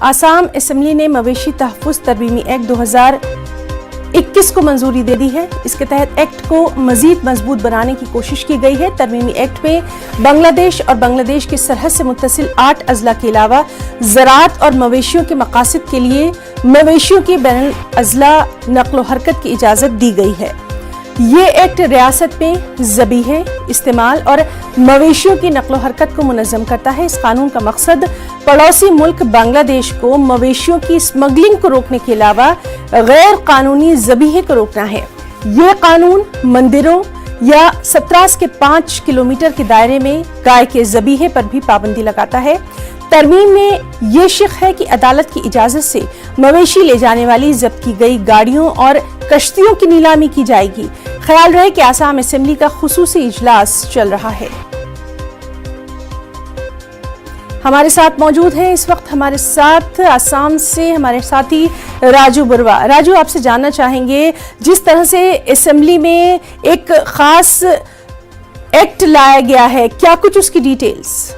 Assam assembly ने मवेशी तहफ़्फ़ुज़ तरमीमी act 2021 को मंजूरी दे दी है। इसके तहत एक्ट को मजीद मजबूत बनाने की कोशिश की गई है। तरमीमी एक्ट में बांग्लादेश और बांग्लादेश की सरहद से मुत्तसिल 8 अजला के अलावा ज़राअत और मवेशियों के मकासद के लिए मवेशियों की बैनुल अजला नक्लो हरकत की इजाज़त दी गई है। ये एक्ट रियासत में ज़बीहे, इस्तेमाल और मवेशियों की नक्लो हरकत को मुनज़्ज़म करता है। इस कानून का मकसद पड़ोसी मुल्क बांग्लादेश को मवेशियों की स्मगलिंग को रोकने के अलावा गैर कानूनी ज़बीहे को रोकना है। ये कानून मंदिरों या सतरास के 5 किलोमीटर के दायरे में गाय के ज़बीहे पर भी पाबंदी लगाता है। तरमीम में ये शिक है कि अदालत की इजाजत से मवेशी ले जाने वाली जब्त की गई गाड़ियों और कश्तियों की नीलामी की जाएगी। ख्याल रहे कि आसाम असेंबली का खुसूसी इजलास चल रहा है। हमारे साथ मौजूद हैं इस वक्त हमारे साथ आसाम से हमारे साथी राजू बरुआ। राजू, आपसे जानना चाहेंगे, जिस तरह से असेंबली में एक खास एक्ट लाया गया है, क्या कुछ उसकी डिटेल्स?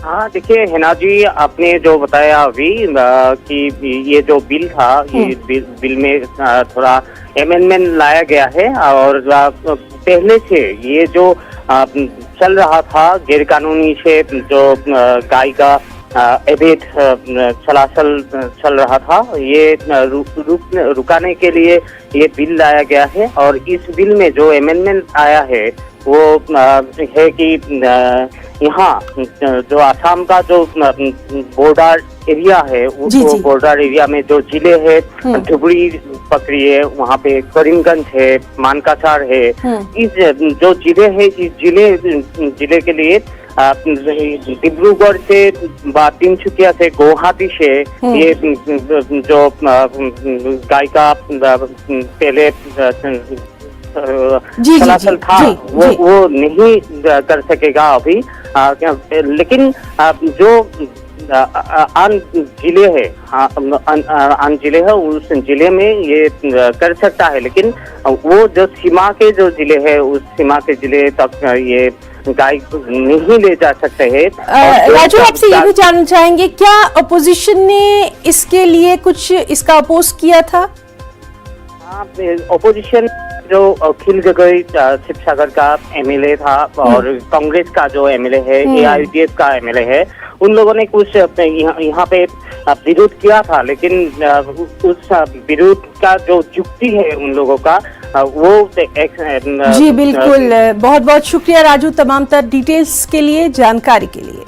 हाँ, देखिए हिना जी, आपने जो बताया अभी कि ये जो बिल था, ये बिल में थोड़ा अमेंडमेंट लाया गया है और पहले से ये जो चल रहा था गैर कानूनी से जो गाय का अवैध चलाचल चल रहा था, ये रुकाने के लिए ये बिल लाया गया है। और इस बिल में जो अमेंडमेंट आया है वो है कि यहाँ जो आसाम का जो बॉर्डर एरिया है, उस बॉर्डर एरिया में जो जिले है, धुबरी पकड़ी है, वहाँ पे करीमगंज है, मानकासार है, इस जो जिले है, इस जिले के लिए डिब्रूगढ़ से तिनसुकिया से गुवाहाटी से ये जो गाय का पहले चलाचल था वो नहीं कर सकेगा अभी। लेकिन जो आन जिले है, आन जिले है, उस जिले में ये कर सकता है। लेकिन वो जो सीमा के जो जिले है, उस सीमा के जिले तक ये गाय नहीं ले जा सकते हैं। राजू, आपसे ये भी जानना चाहेंगे, क्या अपोजिशन ने इसके लिए कुछ इसका अपोज किया था? अपोजिशन जो अखिल गगई शिवसागर का एमएलए था और कांग्रेस का जो एमएलए है, एआईडीएफ का एमएलए है, उन लोगों ने कुछ यहाँ पे विरोध किया था। लेकिन उस विरोध का जो युक्ति है उन लोगों का वो जी बिल्कुल। बहुत बहुत शुक्रिया राजू, तमाम तर डिटेल्स के लिए, जानकारी के लिए।